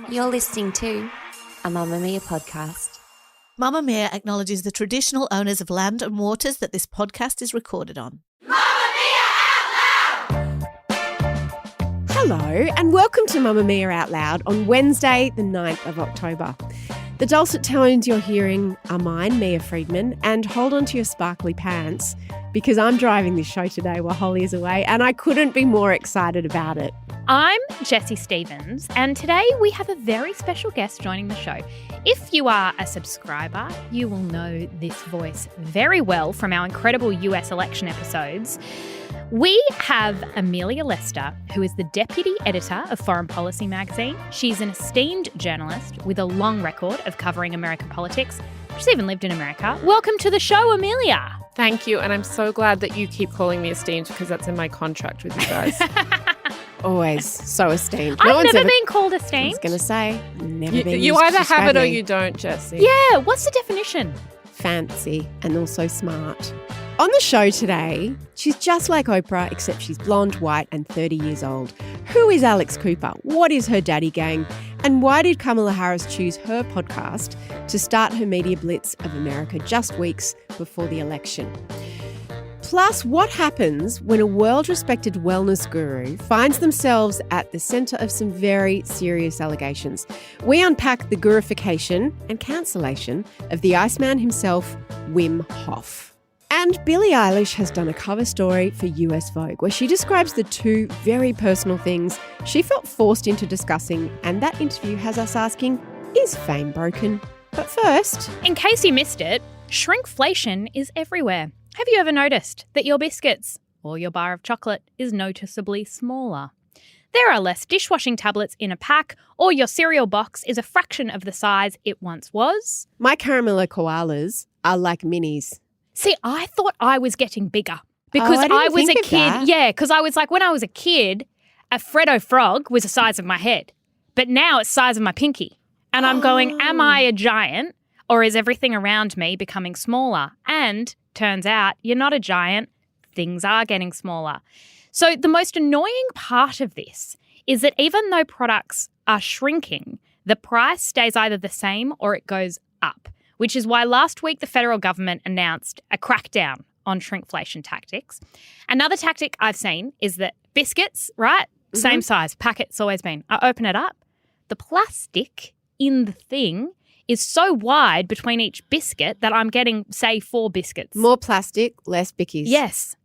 You're listening to a Mamamia podcast. Mamamia acknowledges the traditional owners of land and waters that this podcast is recorded on. Hello and welcome to Mamamia Out Loud on Wednesday the 9th of October. The dulcet tones you're hearing are mine, Mia Freedman, and hold on to your sparkly pants because I'm driving this show today while Holly is away and I couldn't be more excited about it. I'm Jessie Stevens, and today we have a very special guest joining the show. If you are a subscriber, you will know this voice very well from our incredible US election episodes. We have Amelia Lester, who is the deputy editor of Foreign Policy magazine. She's an esteemed journalist with a long record of covering American politics. She's even lived in America. Welcome to the show, Amelia. Thank you, and I'm so glad that you keep calling me esteemed because that's in my contract with you guys. Always so esteemed. I've never been called esteemed. I was going to say, never been You used either to have it describe or me. you don't, Jessie. Yeah, what's the definition? Fancy and also smart. On the show today, she's just like Oprah, except she's blonde, white, and 30 years old. Who is Alex Cooper? What is her daddy gang? And why did Kamala Harris choose her podcast to start her media blitz of America just weeks before the election? Plus, what happens when a world-respected wellness guru finds themselves at the centre of some very serious allegations? We unpack the guru-ification and cancellation of the Iceman himself, Wim Hof. And Billie Eilish has done a cover story for US Vogue where she describes the two very personal things she felt forced into discussing, and that interview has us asking, is fame broken? But first, In case you missed it, shrinkflation is everywhere. Have you ever noticed that your biscuits or your bar of chocolate is noticeably smaller? There are less dishwashing tablets in a pack, or your cereal box is a fraction of the size it once was. my caramello koalas are like minis. See, I thought I was getting bigger because I didn't I was think a of kid. that. Yeah, because I was like, when I was a kid, a Freddo frog was the size of my head, but now it's the size of my pinky. And I'm going, am I a giant, or is everything around me becoming smaller? And turns out you're not a giant. Things are getting smaller. So the most annoying part of this is that even though products are shrinking, the price stays either the same or it goes up, which is why last week the federal government announced a crackdown on shrinkflation tactics. Another tactic I've seen is that biscuits, right? Same size, packet's always been. I open it up. The plastic in the thing is so wide between each biscuit that I'm getting, say, 4 biscuits. More plastic, less bickies.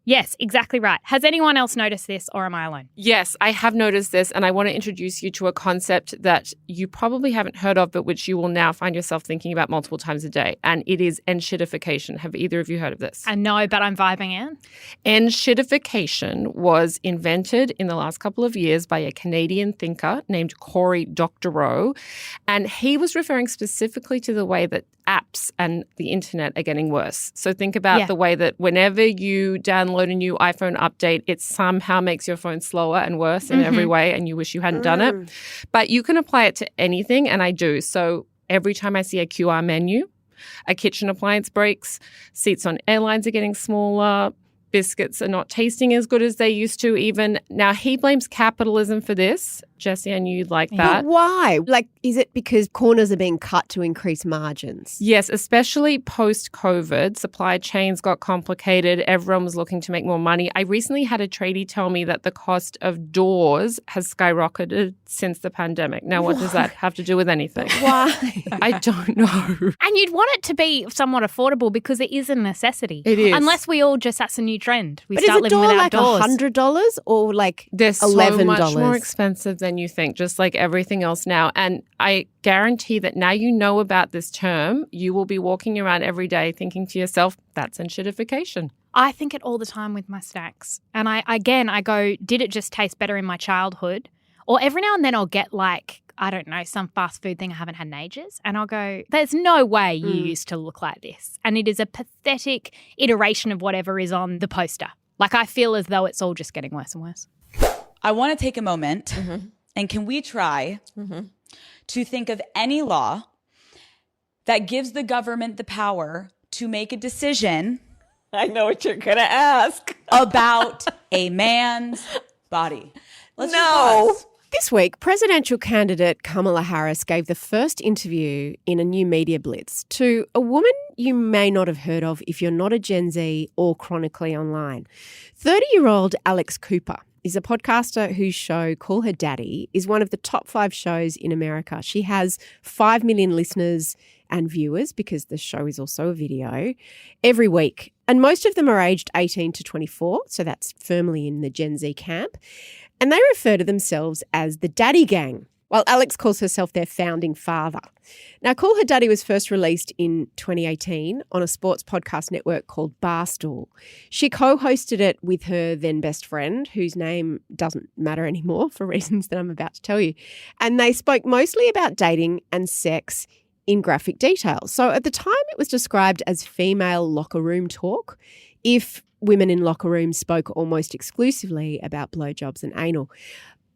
Yes, exactly right. Has anyone else noticed this, or am I alone? Yes, I have noticed this, and I want to introduce you to a concept that you probably haven't heard of, but which you will now find yourself thinking about multiple times a day, and it is enshittification. Have either of you heard of this? I know, but I'm vibing in. Enshittification was invented in the last couple of years by a Canadian thinker named Cory Doctorow, and he was referring specifically to the way that apps and the internet are getting worse. So think about the way that whenever you download a new iPhone update, it somehow makes your phone slower and worse in every way, and you wish you hadn't done it. But you can apply it to anything, and I do. So every time I see a QR menu, a kitchen appliance breaks, seats on airlines are getting smaller, biscuits are not tasting as good as they used to even. Now, he blames capitalism for this. Jessie, I knew you'd like that. But why? Like, is it because corners are being cut to increase margins? Yes, especially post-COVID. Supply chains got complicated. Everyone was looking to make more money. I recently had a tradie tell me that the cost of doors has skyrocketed since the pandemic. Now, what does that have to do with anything? Why? I don't know. And you'd want it to be somewhat affordable because it is a necessity. It is. Unless we all just, that's a new trend. We But start is a living door without like doors. $100 or like They're so $11? much more expensive than you think, just like everything else now. And I guarantee that now you know about this term, you will be walking around every day thinking to yourself, that's enshittification. I think it all the time with my snacks. And I go, did it just taste better in my childhood? Or every now and then I'll get like, I don't know, some fast food thing I haven't had in ages. And I'll go, there's no way you used to look like this. And it is a pathetic iteration of whatever is on the poster. Like I feel as though it's all just getting worse and worse. I want to take a moment and can we try to think of any law that gives the government the power to make a decision I know what you're going to ask. about a man's body. Let's just No. pause. This week, presidential candidate Kamala Harris gave the first interview in a new media blitz to a woman you may not have heard of if you're not a Gen Z or chronically online. 30-year-old Alex Cooper is a podcaster whose show, Call Her Daddy, is one of the top 5 shows in America. She has 5 million listeners and viewers, because the show is also a video, every week. And most of them are aged 18 to 24, so that's firmly in the Gen Z camp. And they refer to themselves as the Daddy Gang, while Alex calls herself their founding father. Now, Call Her Daddy was first released in 2018 on a sports podcast network called Barstool. She co-hosted it with her then best friend, whose name doesn't matter anymore for reasons that I'm about to tell you. And they spoke mostly about dating and sex in graphic detail. So at the time, it was described as female locker room talk, if women in locker rooms spoke almost exclusively about blowjobs and anal.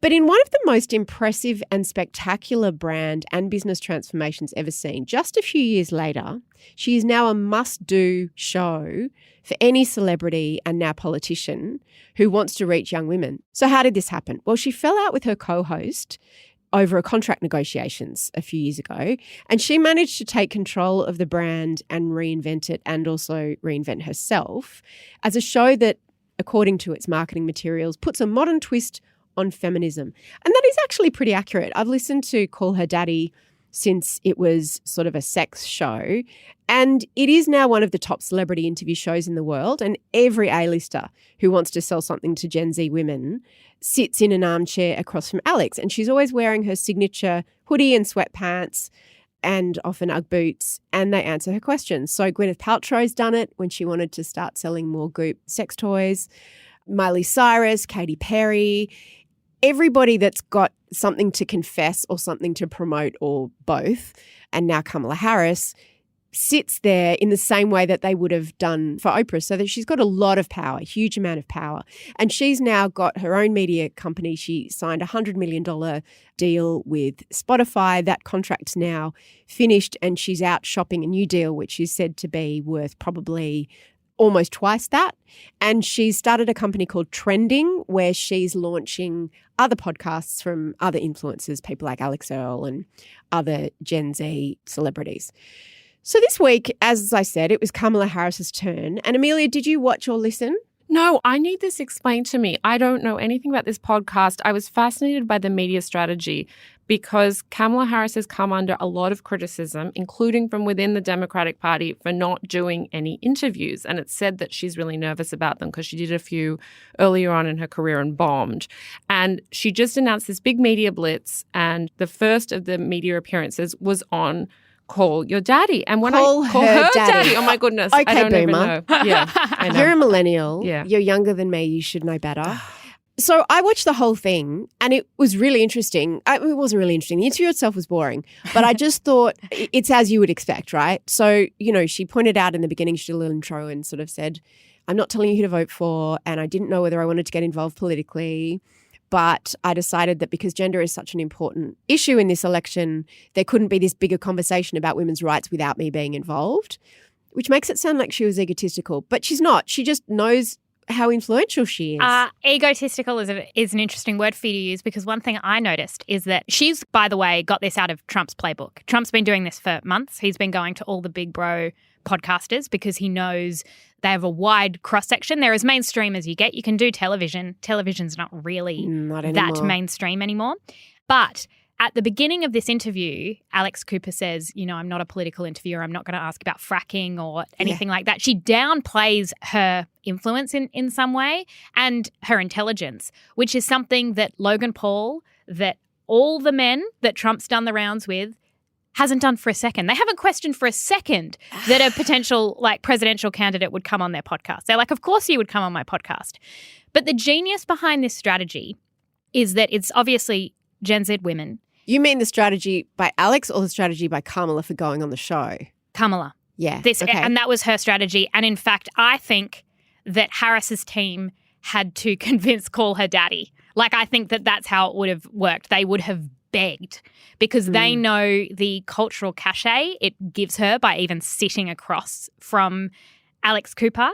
But in one of the most impressive and spectacular brand and business transformations ever seen, just a few years later, she is now a must-do show for any celebrity and now politician who wants to reach young women. So how did this happen? Well, she fell out with her co-host over a contract negotiations a few years ago, and she managed to take control of the brand and reinvent it, and also reinvent herself as a show that, according to its marketing materials, puts a modern twist on feminism. And that is actually pretty accurate. I've listened to Call Her Daddy since it was sort of a sex show, and it is now one of the top celebrity interview shows in the world, and every A-lister who wants to sell something to Gen Z women sits in an armchair across from Alex, and she's always wearing her signature hoodie and sweatpants and often Ugg boots, and they answer her questions. So Gwyneth Paltrow's done it when she wanted to start selling more Goop sex toys. Miley Cyrus, Katy Perry, everybody that's got something to confess or something to promote or both, and now Kamala Harris, sits there in the same way that they would have done for Oprah, so that she's got a lot of power, a huge amount of power. And she's now got her own media company. She signed a $100 million deal with Spotify. That contract's now finished, and she's out shopping a new deal, which is said to be worth probably almost twice that. And she's started a company called Trending, where she's launching other podcasts from other influencers, people like Alex Earl and other Gen Z celebrities. So this week, as I said, it was Kamala Harris's turn. And Amelia, did you watch or listen? No, I need this explained to me. I don't know anything about this podcast. I was fascinated by the media strategy because Kamala Harris has come under a lot of criticism, including from within the Democratic Party, for not doing any interviews. And it's said that she's really nervous about them because she did a few earlier on in her career and bombed. And she just announced this big media blitz, and the first of the media appearances was on Call Your Daddy. And when Call her daddy. Oh my goodness. Okay, I don't even boomer. know. Yeah, I know. You're a millennial. Yeah. You're younger than me. You should know better. So I watched the whole thing, and it was really interesting. It wasn't really interesting. The interview itself was boring, but I just thought it's as you would expect, right? So, you know, she pointed out in the beginning, she did a little intro and sort of said, I'm not telling you who to vote for, and I didn't know whether I wanted to get involved politically. But I decided that because gender is such an important issue in this election, there couldn't be this bigger conversation about women's rights without me being involved, which makes it sound like she was egotistical. But she's not. She just knows how influential she is. Egotistical is an interesting word for you to use, because one thing I noticed is that she's, by the way, got this out of Trump's playbook. Trump's been doing this for months. He's been going to all the big bro podcasters because he knows they have a wide cross-section. They're as mainstream as you get. You can do television. Television's not really that mainstream anymore. But at the beginning of this interview, Alex Cooper says, you know, I'm not a political interviewer. I'm not going to ask about fracking or anything like that. She downplays her influence in some way and her intelligence, which is something that Logan Paul, that all the men that Trump's done the rounds with, hasn't done for a second. They haven't questioned for a second that a potential presidential candidate would come on their podcast. They're like, of course you would come on my podcast. But the genius behind this strategy is that it's obviously Gen Z women. You mean the strategy by Alex or the strategy by Kamala for going on the show? Kamala. Yeah. And that was her strategy. And in fact, I think that Harris's team had to convince Call Her Daddy. I think that that's how it would have worked. They would have begged because they know the cultural cachet it gives her by even sitting across from Alex Cooper,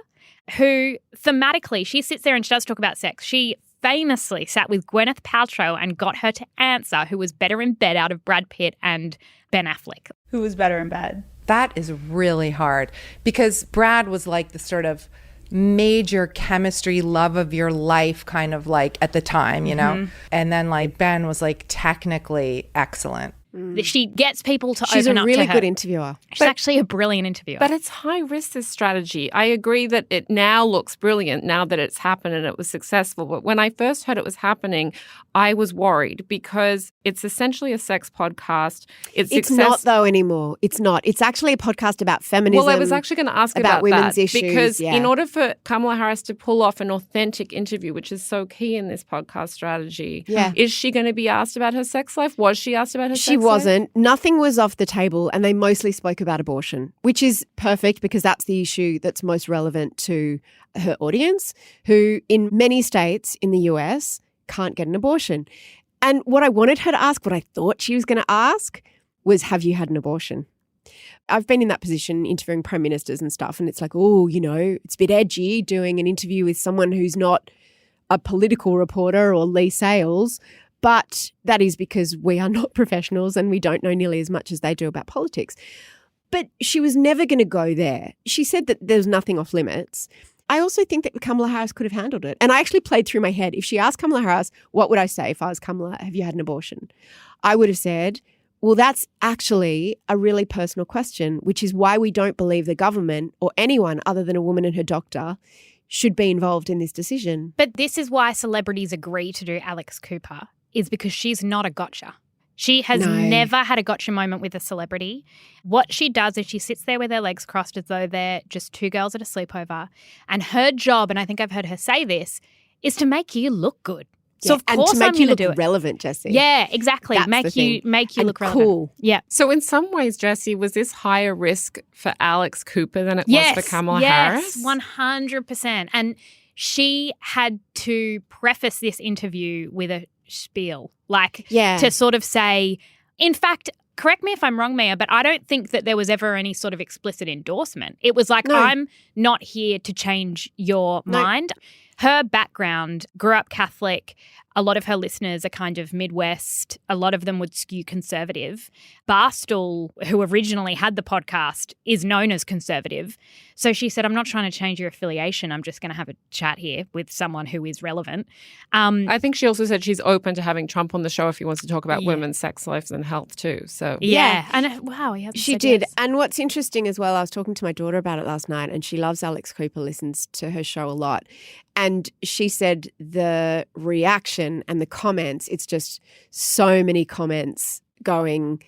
who thematically, she sits there and she does talk about sex. She famously sat with Gwyneth Paltrow and got her to answer who was better in bed out of Brad Pitt and Ben Affleck. Who was better in bed? That is really hard because Brad was like the sort of major chemistry love of your life kind of like at the time, you know? And then like Ben was like technically excellent. She gets people to She's open a up really to her. good interviewer. She's actually a brilliant interviewer. But it's high risk, this strategy. I agree that it now looks brilliant now that it's happened and it was successful. But when I first heard it was happening, I was worried because it's essentially a sex podcast. It's not though anymore. It's not. It's actually a podcast about feminism. Well, I was actually going to ask about women's that issues. because in order for Kamala Harris to pull off an authentic interview, which is so key in this podcast strategy, is she going to be asked about her sex life? Was she asked about her sex life? She wasn't. Nothing was off the table, and they mostly spoke about abortion, which is perfect because that's the issue that's most relevant to her audience, who in many states in the US can't get an abortion. And what I wanted her to ask, what I thought she was going to ask, was, have you had an abortion? I've been in that position interviewing prime ministers and stuff, and it's like, oh, you know, it's a bit edgy doing an interview with someone who's not a political reporter or Lee Sales. But that is because we are not professionals and we don't know nearly as much as they do about politics. But she was never going to go there. She said that there's nothing off limits. I also think that Kamala Harris could have handled it. And I actually played through my head. If she asked Kamala Harris, what would I say if I was Kamala, have you had an abortion? I would have said, well, that's actually a really personal question, which is why we don't believe the government or anyone other than a woman and her doctor should be involved in this decision. But this is why celebrities agree to do Alex Cooper, is because she's not a gotcha. She has never had a gotcha moment with a celebrity. What she does is she sits there with her legs crossed as though they're just two girls at a sleepover. And her job, and I think I've heard her say this, is to make you look good. So of course I'm going to do it. Relevant, Jessie. Yeah, exactly. That's make you look relevant. Cool. Yeah. So in some ways, Jessie, was this higher risk for Alex Cooper than it was for Kamala Harris? Yes, 100%. And she had to preface this interview with a spiel, to sort of say, in fact, correct me if I'm wrong, Mia, but I don't think that there was ever any sort of explicit endorsement. It was like, I'm not here to change your mind. Her background, grew up Catholic. A lot of her listeners are kind of Midwest. A lot of them would skew conservative. Barstool, who originally had the podcast, is known as conservative. So she said, I'm not trying to change your affiliation. I'm just going to have a chat here with someone who is relevant. I think she also said she's open to having Trump on the show if he wants to talk about women's sex lives and health too. So yeah. And wow, she did. Yes. And what's interesting as well, I was talking to my daughter about it last night, and she loves Alex Cooper, listens to her show a lot. And she said the reaction and the comments, it's just so many comments going,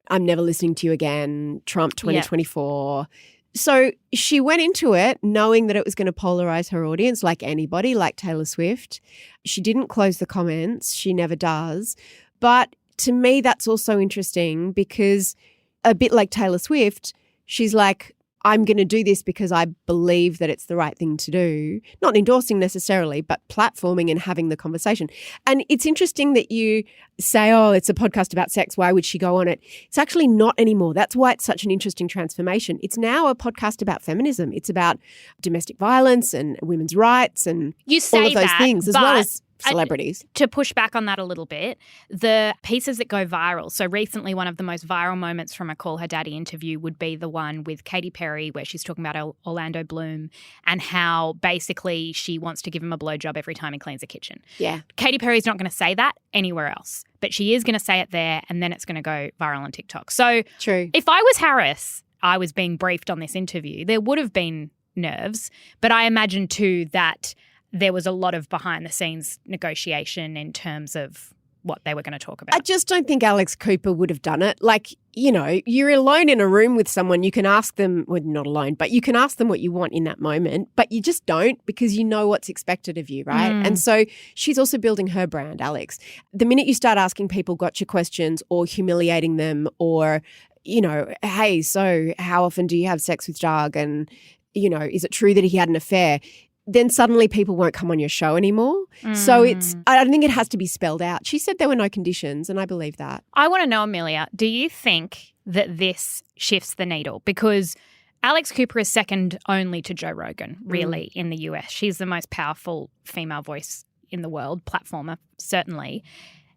I'm never listening to you again, Trump 2024. So she went into it knowing that it was going to polarize her audience like anybody, like Taylor Swift. She didn't close the comments. She never does. But to me, that's also interesting because a bit like Taylor Swift, she's like, I'm going to do this because I believe that it's the right thing to do. Not endorsing necessarily, but platforming and having the conversation. And it's interesting that you say, oh, it's a podcast about sex. Why would she go on it? It's actually not anymore. That's why it's such an interesting transformation. It's now a podcast about feminism. It's about domestic violence and women's rights and all of those things, as well as celebrities. To push back on that a little bit, the pieces that go viral. So recently, one of the most viral moments from a Call Her Daddy interview would be the one with Katy Perry where she's talking about Orlando Bloom and how basically she wants to give him a blowjob every time he cleans the kitchen. Yeah. Katy Perry's not going to say that anywhere else, but she is going to say it there and then it's going to go viral on TikTok. So true. If I was Harris, I was being briefed on this interview, there would have been nerves, but I imagine too that there was a lot of behind-the-scenes negotiation in terms of what they were going to talk about. I just don't think Alex Cooper would have done it. Like, you know, you're alone in a room with someone. You can ask them, well, not alone, but you can ask them what you want in that moment, but you just don't because you know what's expected of you, right? And so she's also building her brand, Alex. The minute you start asking people gotcha questions or humiliating them or, you know, hey, so how often do you have sex with Doug? And, you know, is it true that he had an affair? Then suddenly people won't come on your show anymore. So I think it has to be spelled out. She said there were no conditions, and I believe that. I want to know, Amelia, do you think that this shifts the needle? Because Alex Cooper is second only to Joe Rogan, really, in the US. She's the most powerful female voice in the world, platformer certainly.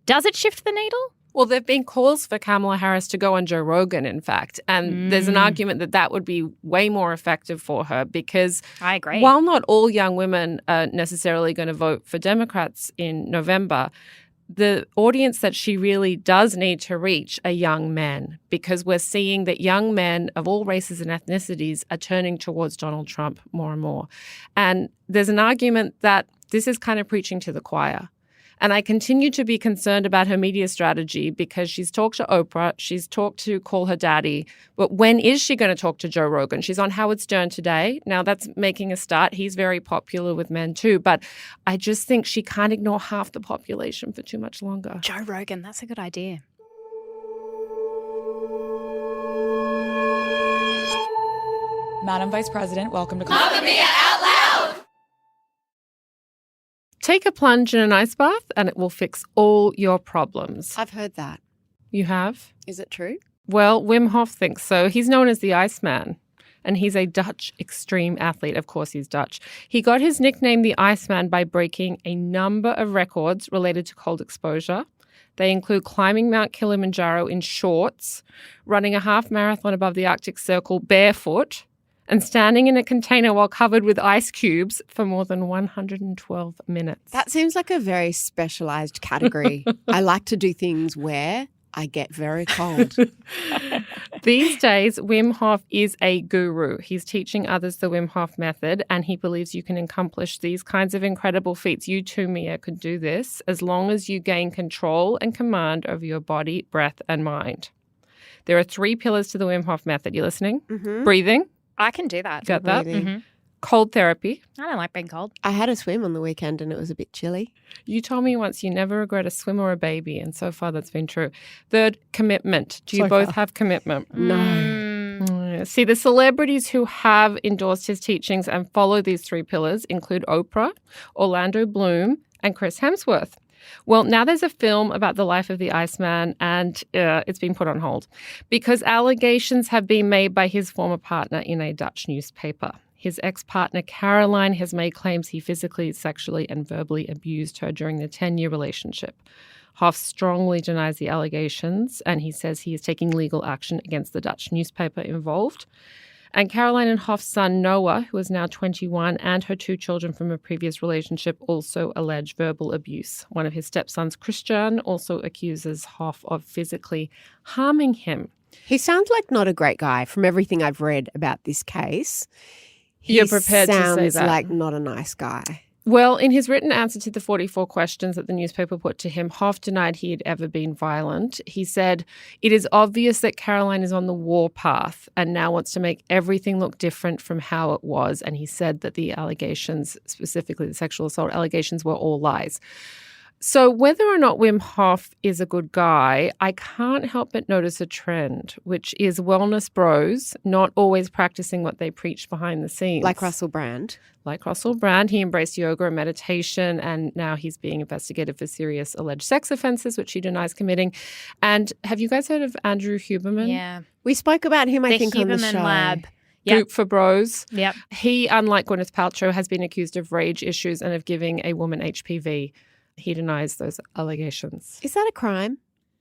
Does it shift the needle? Well, there have been calls for Kamala Harris to go on Joe Rogan, in fact. And there's an argument that that would be way more effective for her because I agree. While not all young women are necessarily going to vote for Democrats in November, the audience that she really does need to reach are young men, because we're seeing that young men of all races and ethnicities are turning towards Donald Trump more and more. And there's an argument that this is kind of preaching to the choir. And I continue to be concerned about her media strategy because she's talked to Oprah, she's talked to Call Her Daddy, but when is she going to talk to Joe Rogan? She's on Howard Stern today. Now that's making a start. He's very popular with men too, but I just think she can't ignore half the population for too much longer. Joe Rogan, that's a good idea. Madam Vice President, welcome to Mamamia. Take a plunge in an ice bath and it will fix all your problems. I've heard that. You have? Is it true? Well, Wim Hof thinks so. He's known as the Iceman, and he's a Dutch extreme athlete. Of course, he's Dutch. He got his nickname the Iceman by breaking a number of records related to cold exposure. They include climbing Mount Kilimanjaro in shorts, running a half marathon above the Arctic Circle barefoot, and standing in a container while covered with ice cubes for more than 112 minutes. That seems like a very specialized category. I like to do things where I get very cold. These days, Wim Hof is a guru. He's teaching others the Wim Hof method, and he believes you can accomplish these kinds of incredible feats. You too, Mia, could do this as long as you gain control and command over your body, breath, and mind. There are 3 pillars to the Wim Hof method. You listening? Mm-hmm. Breathing. I can do that. Got that? Mm-hmm. Cold therapy. I don't like being cold. I had a swim on the weekend and it was a bit chilly. You told me once you never regret a swim or a baby, and so far that's been true. Third, commitment. Do you both have commitment? No. See, the celebrities who have endorsed his teachings and follow these 3 pillars include Oprah, Orlando Bloom, and Chris Hemsworth. Well, now there's a film about the life of the Iceman, and it's been put on hold because allegations have been made by his former partner in a Dutch newspaper. His ex-partner, Caroline, has made claims he physically, sexually, and verbally abused her during the 10-year relationship. Hof strongly denies the allegations, and he says he is taking legal action against the Dutch newspaper involved. And Caroline and Hof's son, Noah, who is now 21, and her 2 children from a previous relationship also allege verbal abuse. One of his stepsons, Christian, also accuses Hof of physically harming him. He sounds like not a great guy from everything I've read about this case. You're prepared to say that? Sounds like not a nice guy. Well, in his written answer to the 44 questions that the newspaper put to him, Hof denied he had ever been violent. He said, "It is obvious that Caroline is on the warpath and now wants to make everything look different from how it was." And he said that the allegations, specifically the sexual assault allegations, were all lies. So whether or not Wim Hof is a good guy, I can't help but notice a trend, which is wellness bros not always practicing what they preach behind the scenes. Like Russell Brand. Like Russell Brand, he embraced yoga and meditation, and now he's being investigated for serious alleged sex offences, which he denies committing. And have you guys heard of Andrew Huberman? Yeah. We spoke about him, I think, on the Huberman show. Lab. Yep. Goop for bros. Yep. He, unlike Gwyneth Paltrow, has been accused of rage issues and of giving a woman HPV. He denies those allegations. Is that a crime?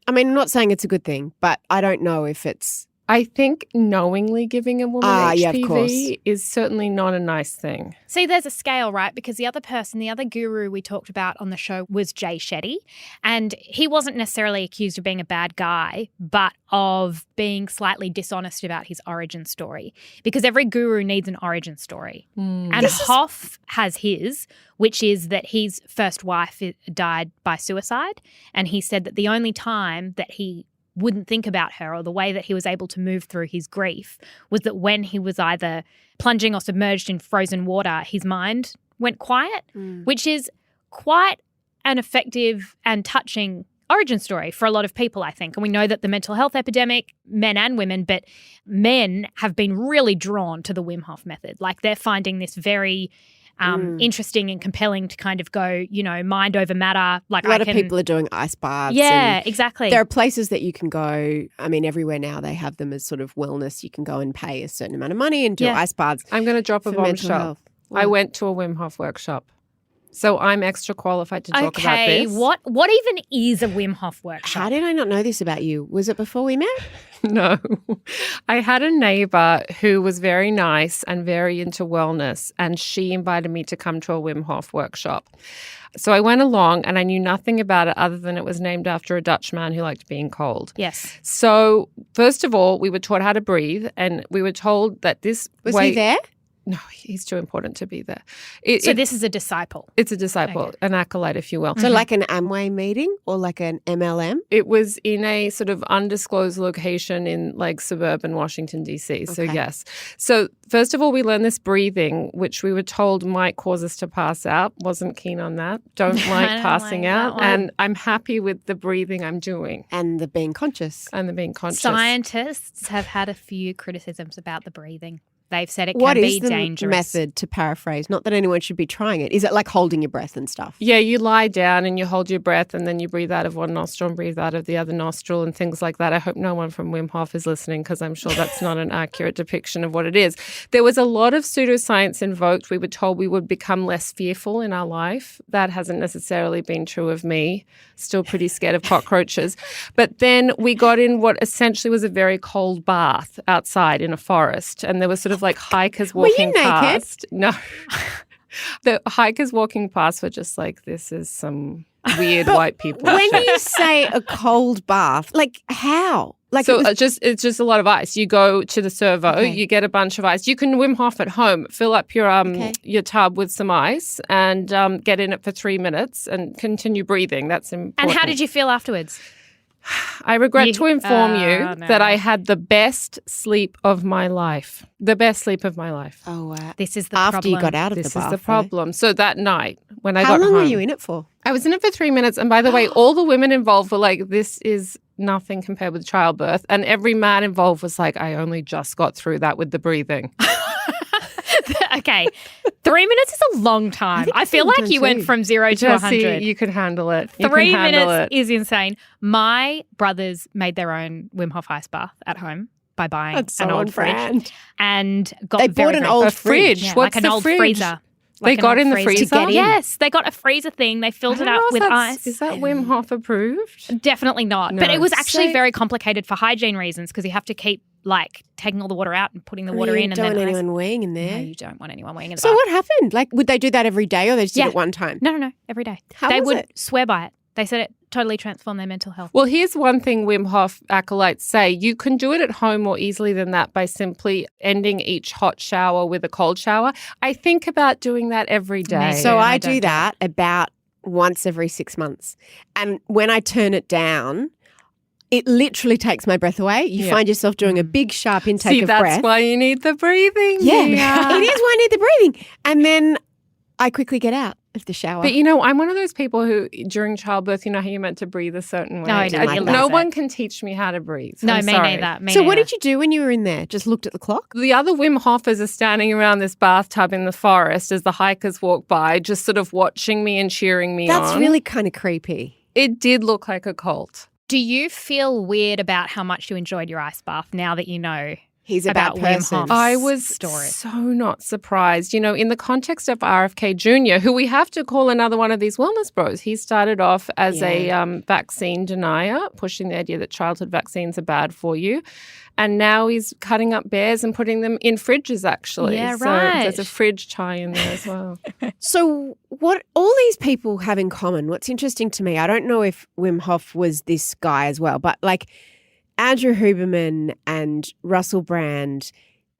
I mean, I'm not saying it's a good thing, but I don't know if it's... I think knowingly giving a woman HPV yeah, of course. is certainly not a nice thing. See, there's a scale, right? Because the other person, the other guru we talked about on the show was Jay Shetty. And he wasn't necessarily accused of being a bad guy, but of being slightly dishonest about his origin story. Because every guru needs an origin story. And Hof has his, which is that his first wife died by suicide. And he said that the only time that he wouldn't think about her, or the way that he was able to move through his grief, was that when he was either plunging or submerged in frozen water, his mind went quiet, which is quite an effective and touching origin story for a lot of people, I think. And we know that the mental health epidemic, men and women, but men have been really drawn to the Wim Hof method. Like, they're finding this very interesting and compelling to kind of go, you know, mind over matter. Like, a lot of people are doing ice baths. Yeah, and exactly. there are places that you can go. I mean, everywhere now they have them as sort of wellness. You can go and pay a certain amount of money and do ice baths. I'm going to drop a for mental bombshell. health. I went to a Wim Hof workshop. So I'm extra qualified to talk about this. What even is a Wim Hof workshop? How did I not know this about you? Was it before we met? No. I had a neighbor who was very nice and very into wellness, and she invited me to come to a Wim Hof workshop. So I went along and I knew nothing about it other than it was named after a Dutch man who liked being cold. Yes. So first of all, we were taught how to breathe, and we were told that this Was he there? No, he's too important to be there. So this is a disciple. It's a disciple, Okay. an acolyte, if you will. So like an Amway meeting or like an MLM? It was in a sort of undisclosed location in like suburban Washington, D.C. So Okay. yes. So first of all, we learned this breathing, which we were told might cause us to pass out. Wasn't keen on that. Don't like don't passing like out. that one. And I'm happy with the breathing I'm doing And the being conscious. and the being conscious. Scientists have had a few criticisms about the breathing. They've said it What can is be the dangerous. method, to paraphrase? Not that anyone should be trying it. Is it like holding your breath and stuff? Yeah, you lie down and you hold your breath and then you breathe out of one nostril and breathe out of the other nostril and things like that. I hope no one from Wim Hof is listening because I'm sure that's not an accurate depiction of what it is. There was a lot of pseudoscience invoked. We were told we would become less fearful in our life. That hasn't necessarily been true of me. Still pretty scared of cockroaches. But then we got in what essentially was a very cold bath outside in a forest, and there were sort of like hikers Were you walking naked? past. No. The hikers walking past were just like, this is some weird white people When shit. you say a cold bath, like how? Like So it was- it's just a lot of ice. You go to the servo, Okay. you get a bunch of ice. You can Wim Hof at home. Fill up your tub with some ice and get in it for 3 minutes and continue breathing. That's important. And how did you feel afterwards? I regret to inform you no. that I had the best sleep of my life. The best sleep of my life. oh wow. This is the After problem. you got out of This the bath. is the though. problem. So that night when I How got long home, were you in it for? I was in it for 3 minutes. And by the way, all the women involved were like, this is nothing compared with childbirth. And every man involved was like, I only just got through that with the breathing. Okay. 3 minutes is a long time. I feel long like time you went too. from 0 to Jessie, 100. you could handle it. You 3 can handle minutes it. is insane. My brothers made their own Wim Hof ice bath at home by buying That's so an on old fridge brand. and got They very, bought an very- old A fridge. Yeah, What's like an the old fridge? freezer. They Like an got old in the freezer? To get in? Yes, they got a freezer thing. They filled I it don't up know if with that's- ice. Is that Wim Hof approved? Definitely not. But No. it was actually So- very complicated for hygiene reasons because you have to keep like taking all the water out and putting the water you in and don't then want ice. anyone weighing in there. No, you don't want anyone weighing in the So bath. what happened? Like, would they do that every day or they just did Yeah. it one time? No, every day. How they was would it? swear by it. They said it totally transformed their mental health. Well, here's one thing Wim Hof acolytes say. You can do it at home more easily than that by simply ending each hot shower with a cold shower. I think about doing that every day. So and I I do don't do that about once every 6 months. And when I turn it down, it literally takes my breath away. You Yeah. find yourself doing a big, sharp intake See, of that's breath. why you need the breathing. Yeah, Leah. it is why I need the breathing. And then I quickly get out of the shower. But you know, I'm one of those people who, during childbirth, you know how you're meant to breathe a certain way. No, I don't like that. No Lose one it. can teach me how to breathe. No, I'm me sorry. neither. Me So what neither. did you do when you were in there? Just looked at the clock? The other Wim Hofers are standing around this bathtub in the forest as the hikers walk by, just sort of watching me and cheering me on. That's really kind of creepy. It did look like a cult. Do you feel weird about how much you enjoyed your ice bath now that you know? He's a bad About Wim person. Hof. I was Story. so not surprised. You know, in the context of RFK Jr., who we have to call another one of these wellness bros, he started off as a vaccine denier, pushing the idea that childhood vaccines are bad for you. And now he's cutting up bears and putting them in fridges, actually. Yeah, so right. there's a fridge tie in there as well. So what all these people have in common, what's interesting to me, I don't know if Wim Hof was this guy as well, but like Andrew Huberman and Russell Brand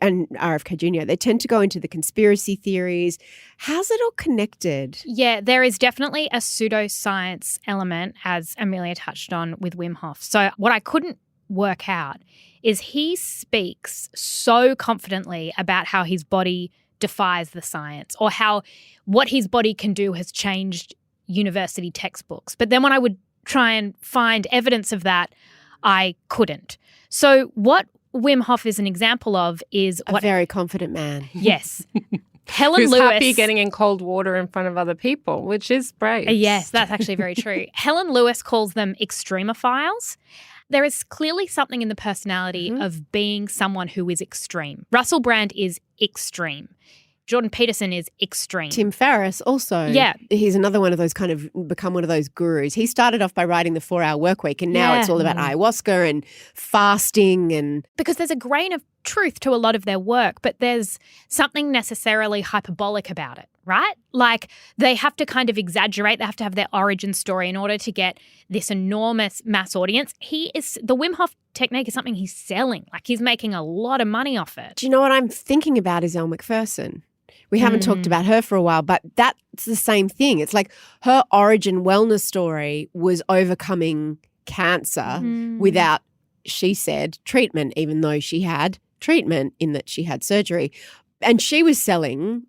and RFK Jr., they tend to go into the conspiracy theories. How's it all connected? Yeah, there is definitely a pseudoscience element, as Amelia touched on with Wim Hof. So what I couldn't work out is he speaks so confidently about how his body defies the science or how what his body can do has changed university textbooks. But then when I would try and find evidence of that, I couldn't. So what Wim Hof is an example of is A what very confident man. yes. Helen Who's Lewis happy getting in cold water in front of other people, which is brave. Yes, that's actually very true. Helen Lewis calls them extremophiles. There is clearly something in the personality of being someone who is extreme. Russell Brand is extreme. Jordan Peterson is extreme. Tim Ferriss also. Yeah. He's another one of those kind of become one of those gurus. He started off by writing the 4-Hour Workweek, and now it's all about ayahuasca and fasting and... Because there's a grain of truth to a lot of their work, but there's something necessarily hyperbolic about it, right? Like they have to kind of exaggerate. They have to have their origin story in order to get this enormous mass audience. The Wim Hof technique is something he's selling. Like he's making a lot of money off it. Do you know what I'm thinking about is Elle Macpherson? We haven't talked about her for a while, but that's the same thing. It's like her origin wellness story was overcoming cancer without, she said, treatment, even though she had treatment in that she had surgery. And she was selling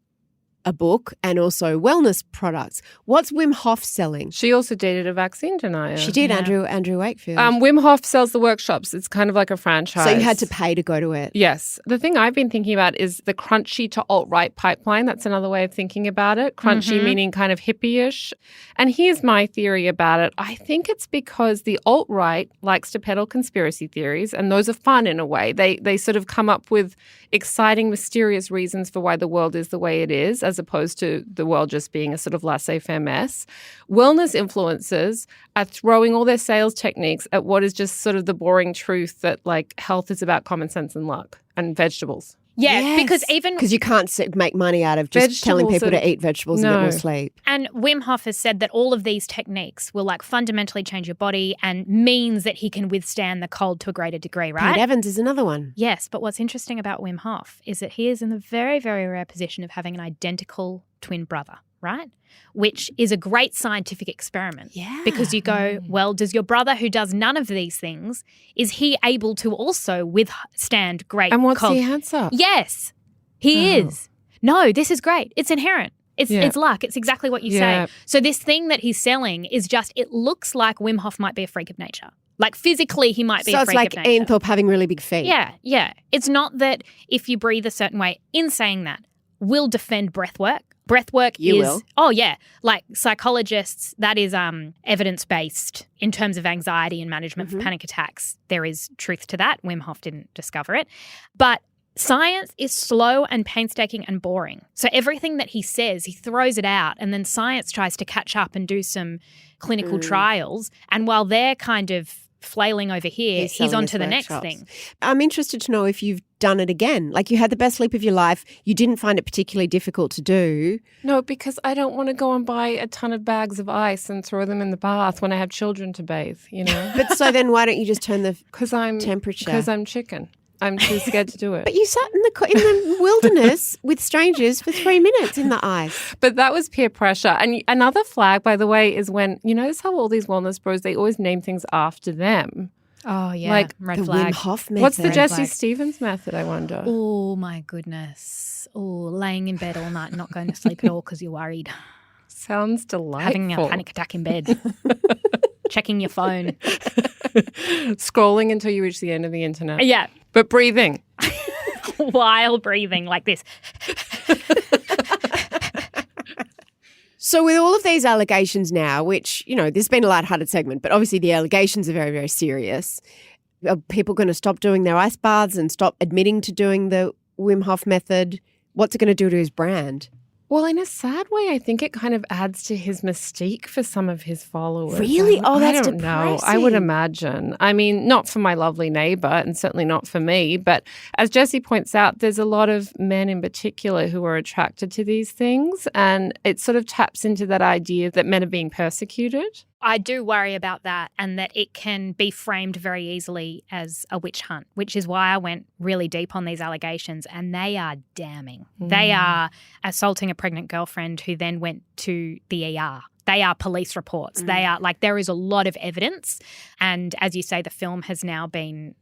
a book and also wellness products. What's Wim Hof selling? She also dated a vaccine denier. She did, Andrew Wakefield. Wim Hof sells the workshops. It's kind of like a franchise. So you had to pay to go to it? Yes. The thing I've been thinking about is the crunchy to alt-right pipeline. That's another way of thinking about it. Crunchy meaning kind of hippie-ish. And here's my theory about it. I think it's because the alt-right likes to peddle conspiracy theories, and those are fun in a way. They sort of come up with exciting, mysterious reasons for why the world is the way it is, as opposed to the world just being a sort of laissez-faire mess. Wellness influencers are throwing all their sales techniques at what is just sort of the boring truth that like health is about common sense and luck and vegetables. Yeah, Yes. because you can't make money out of just telling people to eat vegetables and get more sleep. And Wim Hof has said that all of these techniques will like fundamentally change your body and means that he can withstand the cold to a greater degree, right? Pete Evans is another one. Yes, but what's interesting about Wim Hof is that he is in the very, very rare position of having an identical twin brother, right? Which is a great scientific experiment. Yeah. Because you go, well, does your brother who does none of these things, is he able to also withstand great And what's cold? the answer? Yes, he is. No, this is great. It's inherent. It's luck. It's exactly what you say. So this thing that he's selling is just, it looks like Wim Hof might be a freak of nature. Like physically he might be a freak of nature. So it's like Ian Thorpe having really big feet. Yeah. It's not that if you breathe a certain way. In saying that, we'll defend breath work. Breath work will. Oh, yeah. Like psychologists, that is evidence-based in terms of anxiety and management for panic attacks. There is truth to that. Wim Hof didn't discover it. But science is slow and painstaking and boring. So everything that he says, he throws it out, and then science tries to catch up and do some clinical trials. And while they're kind of flailing over here, he's on to the next thing. I'm interested to know if you've done it again. Like you had the best sleep of your life. You didn't find it particularly difficult to do. No, because I don't want to go and buy a ton of bags of ice and throw them in the bath when I have children to bathe, you know? But so then why don't you just turn the temperature? Because I'm chicken. I'm too scared to do it. But you sat in the wilderness with strangers for 3 minutes in the ice. But that was peer pressure. And another flag, by the way, is when, you notice how all these wellness bros, they always name things after them. Oh, yeah. Like red the flag. Wim Hof method. What's the Jessie Stevens method, I wonder? Oh, my goodness. Oh, laying in bed all night and not going to sleep at all because you're worried. Sounds delightful. Having a panic attack in bed. Checking your phone. Scrolling until you reach the end of the internet. Yeah. But breathing. While breathing like this. So with all of these allegations now, which, you know, there's been a lighthearted segment, but obviously the allegations are very, very serious. Are people going to stop doing their ice baths and stop admitting to doing the Wim Hof method? What's it going to do to his brand? Well, in a sad way, I think it kind of adds to his mystique for some of his followers. Really? Oh, that's I don't know. depressing. I would imagine. I mean, not for my lovely neighbour and certainly not for me. But as Jessie points out, there's a lot of men in particular who are attracted to these things. And it sort of taps into that idea that men are being persecuted. I do worry about that, and that it can be framed very easily as a witch hunt, which is why I went really deep on these allegations, and they are damning. They are assaulting a pregnant girlfriend who then went to the ER. They are police reports. They are like, there is a lot of evidence. And as you say, the film has now been,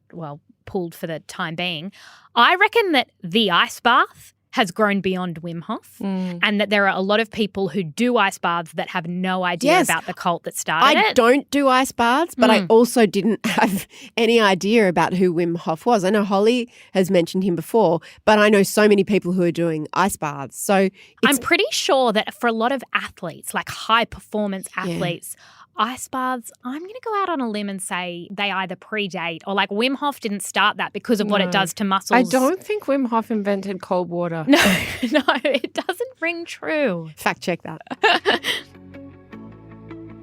pulled for the time being. I reckon that the ice bath has grown beyond Wim Hof, and that there are a lot of people who do ice baths that have no idea about the cult that started it. I don't do ice baths, but I also didn't have any idea about who Wim Hof was. I know Holly has mentioned him before, but I know so many people who are doing ice baths. So I'm pretty sure that for a lot of athletes, like high performance athletes, ice baths, I'm going to go out on a limb and say they either predate or like Wim Hof didn't start that because of what it does to muscles. I don't think Wim Hof invented cold water. No, it doesn't ring true. Fact check that.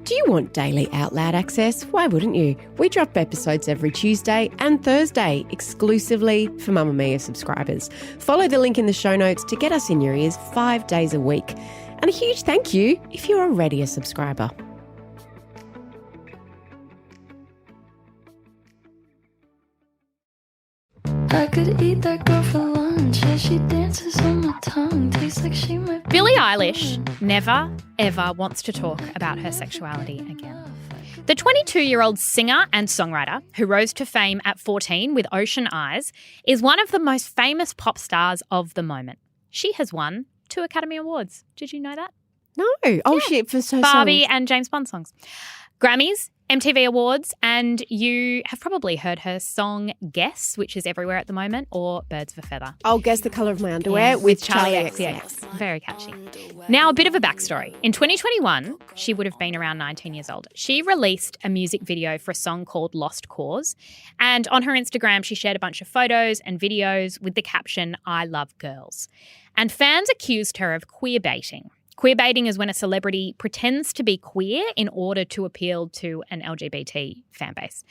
Do you want daily Out Loud access? Why wouldn't you? We drop episodes every Tuesday and Thursday exclusively for Mamamia subscribers. Follow the link in the show notes to get us in your ears 5 days a week. And a huge thank you if you're already a subscriber. I could eat that girl for lunch. Yeah, she dances on my tongue. Tastes like she might be. Billie Eilish never, ever wants to talk about her sexuality again. The 22-year-old singer and songwriter who rose to fame at 14 with Ocean Eyes is one of the most famous pop stars of the moment. She has won 2 Academy Awards. Did you know that? No. Oh, shit. For so Barbie songs. and James Bond songs. Grammys, MTV Awards, and you have probably heard her song Guess, which is everywhere at the moment, or Birds of a Feather. I'll guess the colour of my underwear with Charlie X. Yes. Very catchy. Now, a bit of a backstory. In 2021, she would have been around 19 years old. She released a music video for a song called Lost Cause. And on her Instagram, she shared a bunch of photos and videos with the caption, I love girls. And fans accused her of queer baiting. Queer baiting is when a celebrity pretends to be queer in order to appeal to an LGBT fan base.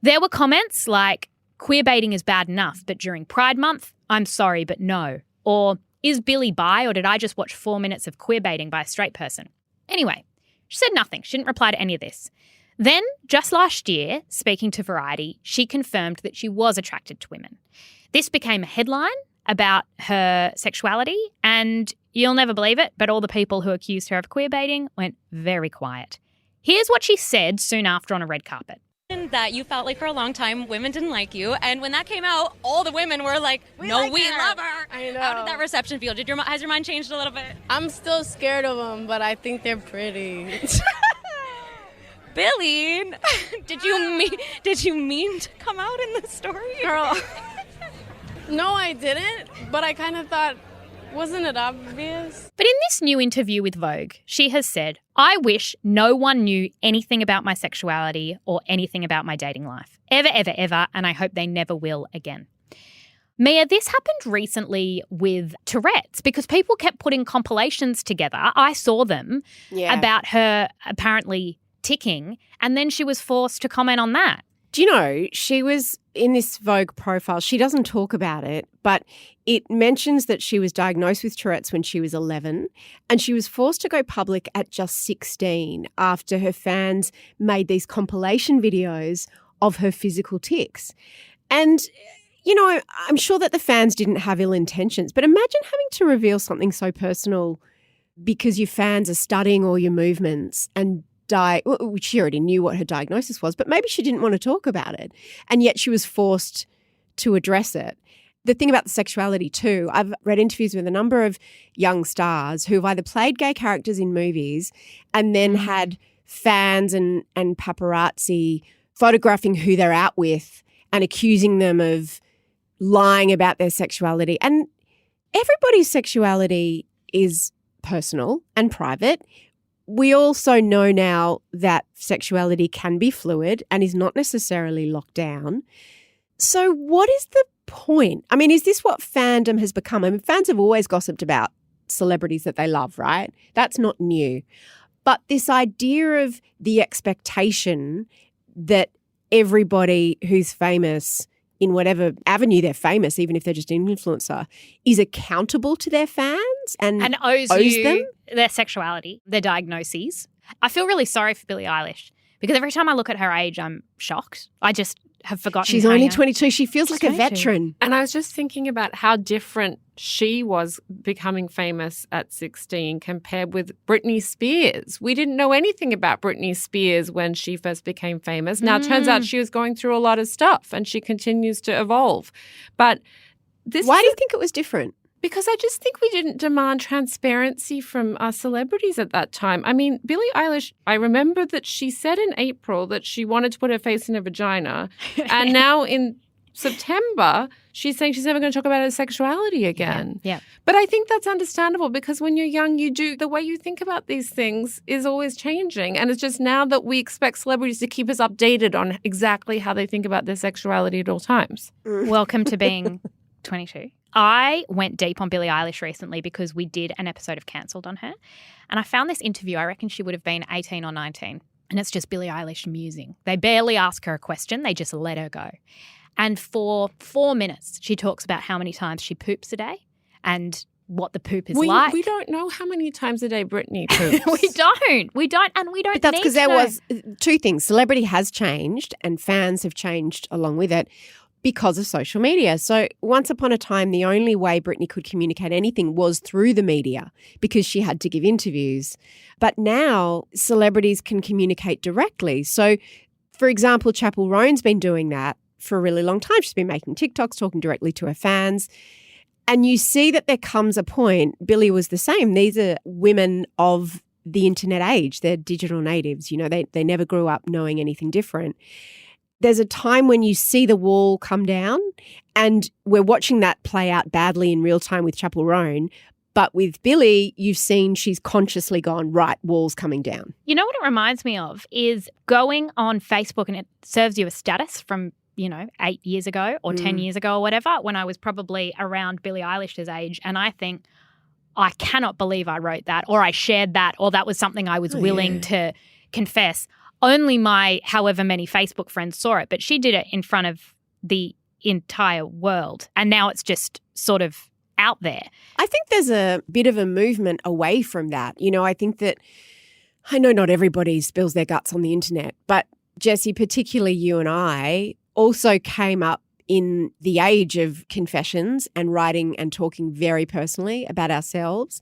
There were comments like, queer baiting is bad enough, but during Pride Month, I'm sorry, but no. Or, is Billie bi, or did I just watch 4 minutes of queer baiting by a straight person? Anyway, she said nothing. She didn't reply to any of this. Then, just last year, speaking to Variety, she confirmed that she was attracted to women. This became a headline about her sexuality, and you'll never believe it, but all the people who accused her of queer baiting went very quiet. Here's what she said soon after on a red carpet. That you felt like for a long time women didn't like you, and when that came out, all the women were like, we love her. I know. How did that reception feel? Has your mind changed a little bit? I'm still scared of them, but I think they're pretty. Billie, did you mean to come out in the story? Girl. No, I didn't, but I kind of thought, wasn't it obvious? But in this new interview with Vogue, she has said, I wish no one knew anything about my sexuality or anything about my dating life. Ever, ever, ever, and I hope they never will again. Mia, this happened recently with Tourette's because people kept putting compilations together. I saw them about her apparently ticking, and then she was forced to comment on that. Do you know, she was in this Vogue profile, she doesn't talk about it, but it mentions that she was diagnosed with Tourette's when she was 11 and she was forced to go public at just 16 after her fans made these compilation videos of her physical tics. And, you know, I'm sure that the fans didn't have ill intentions, but imagine having to reveal something so personal because your fans are studying all your movements and she already knew what her diagnosis was, but maybe she didn't want to talk about it. And yet she was forced to address it. The thing about the sexuality too, I've read interviews with a number of young stars who've either played gay characters in movies and then had fans and paparazzi photographing who they're out with and accusing them of lying about their sexuality. And everybody's sexuality is personal and private. We also know now that sexuality can be fluid and is not necessarily locked down. So what is the point? I mean, is this what fandom has become? I mean, fans have always gossiped about celebrities that they love, right? That's not new. But this idea of the expectation that everybody who's famous in whatever avenue they're famous, even if they're just an influencer, is accountable to their fans and owes you them their sexuality, their diagnoses. I feel really sorry for Billie Eilish because every time I look at her age, I'm shocked. I just have forgotten. She's only 22. She feels like a veteran. And I was just thinking about how different she was becoming famous at 16 compared with Britney Spears. We didn't know anything about Britney Spears when she first became famous. Now, it turns out she was going through a lot of stuff and she continues to evolve. But why do you think it was different? Because I just think we didn't demand transparency from our celebrities at that time. I mean, Billie Eilish, I remember that she said in April that she wanted to put her face in a vagina. And now in September, she's saying she's never going to talk about her sexuality again. Yeah. But I think that's understandable because when you're young, the way you think about these things is always changing. And it's just now that we expect celebrities to keep us updated on exactly how they think about their sexuality at all times. Welcome to being 22. I went deep on Billie Eilish recently because we did an episode of Cancelled on her. And I found this interview. I reckon she would have been 18 or 19. And it's just Billie Eilish musing. They barely ask her a question. They just let her go. And for 4 minutes, she talks about how many times she poops a day and what the poop is like. We don't know how many times a day Britney poops. We don't. And we don't But that's need because to there know. was two things. Celebrity has changed and fans have changed along with it because of social media. So once upon a time, the only way Britney could communicate anything was through the media because she had to give interviews. But now celebrities can communicate directly. So, for example, Chappell Roan's been doing that for a really long time. She's been making TikToks, talking directly to her fans. And you see that there comes a point, Billie was the same. These are women of the internet age. They're digital natives. You know, they never grew up knowing anything different. There's a time when you see the wall come down, and we're watching that play out badly in real time with Chappell Roan. But with Billie, you've seen she's consciously gone, right, wall's coming down. You know what it reminds me of is going on Facebook and it serves you a status from 8 years ago or 10 years ago or whatever, when I was probably around Billie Eilish's age. And I think, I cannot believe I wrote that or I shared that or that was something I was willing to confess. Only my however many Facebook friends saw it, but she did it in front of the entire world. And now it's just sort of out there. I think there's a bit of a movement away from that. I think that, I know not everybody spills their guts on the internet, but Jessie, particularly you and I, also came up in the age of confessions and writing and talking very personally about ourselves.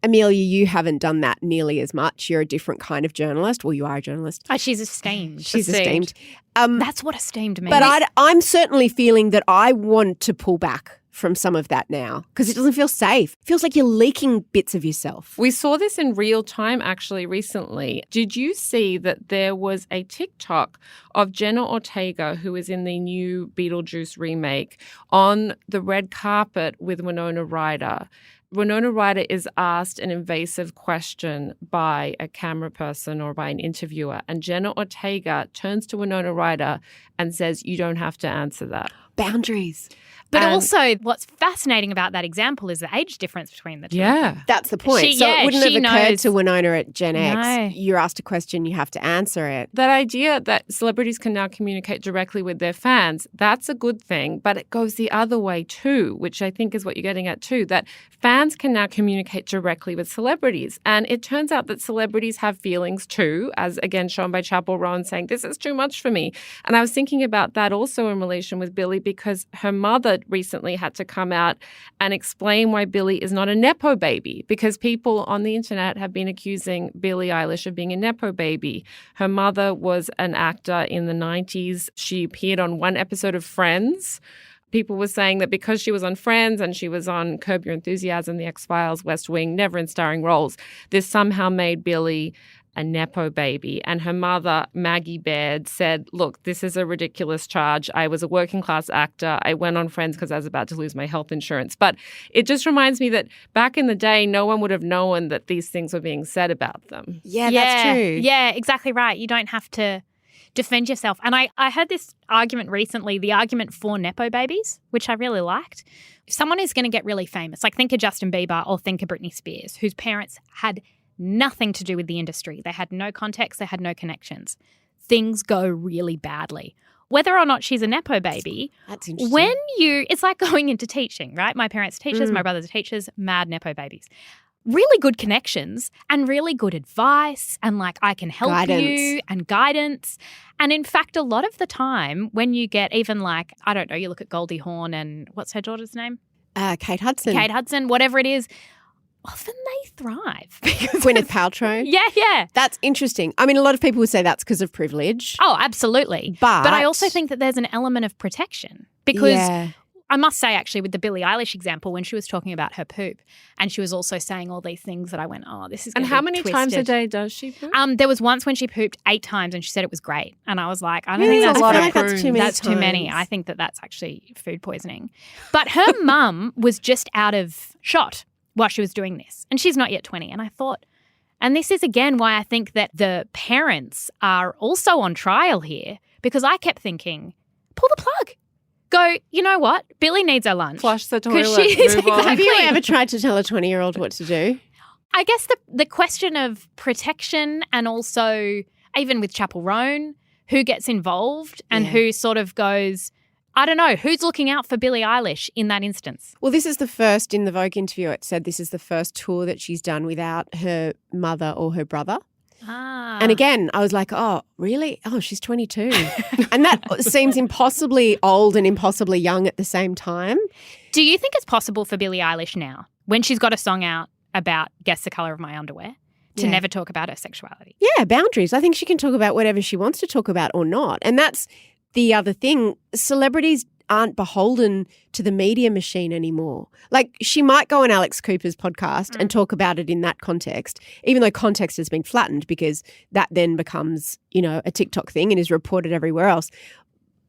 Amelia, you haven't done that nearly as much. You're a different kind of journalist. Well, you are a journalist. Oh, she's esteemed. She's esteemed. That's what esteemed means. But I'm certainly feeling that I want to pull back from some of that now because it doesn't feel safe. It feels like you're leaking bits of yourself. We saw this in real time actually recently. Did you see that there was a TikTok of Jenna Ortega, who is in the new Beetlejuice remake, on the red carpet with Winona Ryder? Winona Ryder is asked an invasive question by a camera person or by an interviewer, and Jenna Ortega turns to Winona Ryder and says, "You don't have to answer that." Boundaries. But also what's fascinating about that example is the age difference between the two. Yeah. That's the point. It wouldn't have occurred to Winona at Gen X. No. You're asked a question, you have to answer it. That idea that celebrities can now communicate directly with their fans, that's a good thing, but it goes the other way too, which I think is what you're getting at too, that fans can now communicate directly with celebrities. And it turns out that celebrities have feelings too, as again shown by Chappell Roan saying, "This is too much for me." And I was thinking about that also in relation with Billie because her mother recently had to come out and explain why Billie is not a Nepo baby, because people on the internet have been accusing Billie Eilish of being a Nepo baby. Her mother was an actor in the 90s. She appeared on one episode of Friends. People were saying that because she was on Friends and she was on Curb Your Enthusiasm, The X-Files, West Wing, never in starring roles, this somehow made Billie a Nepo baby. And her mother, Maggie Baird, said, "Look, this is a ridiculous charge. I was a working class actor. I went on Friends because I was about to lose my health insurance." But it just reminds me that back in the day, no one would have known that these things were being said about them. Yeah, that's true. Yeah, exactly right. You don't have to defend yourself. And I heard this argument recently, the argument for Nepo babies, which I really liked. If someone is going to get really famous, like think of Justin Bieber or think of Britney Spears, whose parents had nothing to do with the industry. They had no context. They had no connections. Things go really badly. Whether or not she's a Nepo baby, that's interesting. It's like going into teaching, right? My parents are teachers, my brothers are teachers, mad Nepo babies. Really good connections and really good advice and like I can help you and guidance. And in fact, a lot of the time when you get even like, I don't know, you look at Goldie Hawn and what's her daughter's name? Kate Hudson. Kate Hudson, whatever it is. Often they thrive. Gwyneth Paltrow. Yeah. That's interesting. I mean, a lot of people would say that's because of privilege. Oh, absolutely. But I also think that there's an element of protection because I must say, actually, with the Billie Eilish example, when she was talking about her poop, and she was also saying all these things that I went, oh, this is going to be And how many twisted. times a day does she poop? There was once when she pooped 8 times and she said it was great. And I was like, I don't think that's I feel like that's too many That's too many. times. I think that that's actually food poisoning. But her mum was just out of shot while she was doing this. And she's not yet 20. And I thought, and this is again why I think that the parents are also on trial here, because I kept thinking, pull the plug. Go, you know what? Billie needs her lunch. Flush the toilet. Move on. Have you ever tried to tell a 20-year-old what to do? I guess the question of protection, and also even with Chapel Roan, who gets involved and who sort of goes, I don't know, who's looking out for Billie Eilish in that instance? Well, this is the first, in the Vogue interview, it said this is the first tour that she's done without her mother or her brother. And again, I was like, oh, really? Oh, she's 22. And that seems impossibly old and impossibly young at the same time. Do you think it's possible for Billie Eilish now, when she's got a song out about Guess the Colour of My Underwear, to never talk about her sexuality? Yeah, boundaries. I think she can talk about whatever she wants to talk about or not. And that's the other thing. Celebrities aren't beholden to the media machine anymore. Like, she might go on Alex Cooper's podcast and talk about it in that context, even though context has been flattened because that then becomes, you know, a TikTok thing and is reported everywhere else.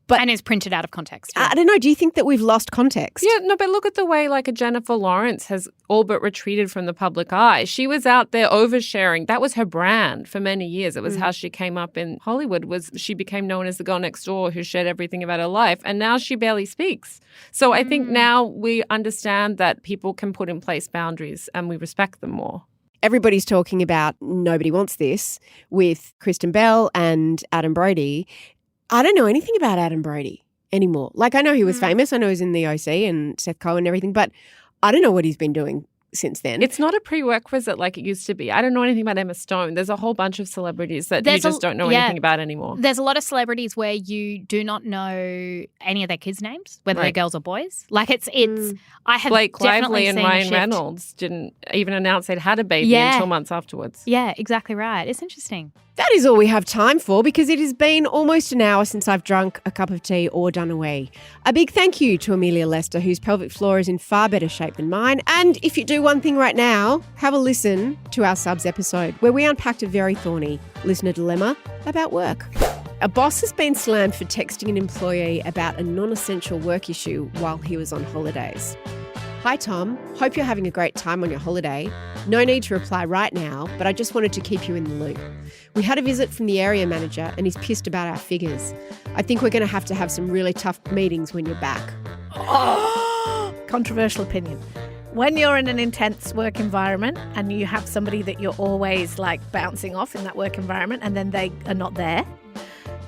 And is printed out of context. I don't know. Do you think that we've lost context? Yeah, no, but look at the way like a Jennifer Lawrence has all but retreated from the public eye. She was out there oversharing. That was her brand for many years. It was how she came up in Hollywood. Was she became known as the girl next door who shared everything about her life, and now she barely speaks. So I think now we understand that people can put in place boundaries and we respect them more. Everybody's talking about Nobody Wants This with Kristen Bell and Adam Brody. I don't know anything about Adam Brody anymore. Like, I know he was famous. I know he was in the OC and Seth Cohen and everything, but I don't know what he's been doing since then. It's not a prerequisite like it used to be. I don't know anything about Emma Stone. There's a whole bunch of celebrities that you just don't know anything about anymore. There's a lot of celebrities where you do not know any of their kids' names, whether they're girls or boys. Like, it's I have Blake definitely Lively and seen a Ryan shift. Reynolds didn't even announce they'd had a baby until months afterwards. Yeah, exactly right. It's interesting. That is all we have time for, because it has been almost an hour since I've drunk a cup of tea or done a wee. A big thank you to Amelia Lester, whose pelvic floor is in far better shape than mine. And if you do one thing right now, have a listen to our subs episode where we unpacked a very thorny listener dilemma about work. A boss has been slammed for texting an employee about a non-essential work issue while he was on holidays. Hi, Tom. Hope you're having a great time on your holiday. No need to reply right now, but I just wanted to keep you in the loop. We had a visit from the area manager and he's pissed about our figures. I think we're going to have some really tough meetings when you're back. Controversial opinion. When you're in an intense work environment and you have somebody that you're always like bouncing off in that work environment and then they are not there,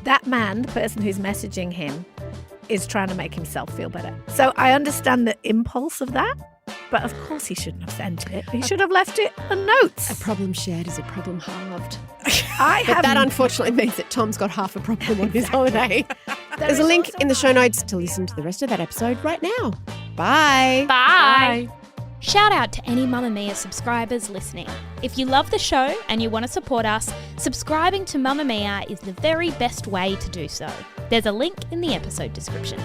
that man, the person who's messaging him, is trying to make himself feel better. So I understand the impulse of that, but of course he shouldn't have sent it. He should have left it on notes. A problem shared is a problem halved. But that unfortunately means that Tom's got half a problem on his holiday. There's a link in the show notes to listen to the rest of that episode right now. Bye. Bye. Shout out to any Mamamia subscribers listening. If you love the show and you want to support us, subscribing to Mamamia is the very best way to do so. There's a link in the episode description.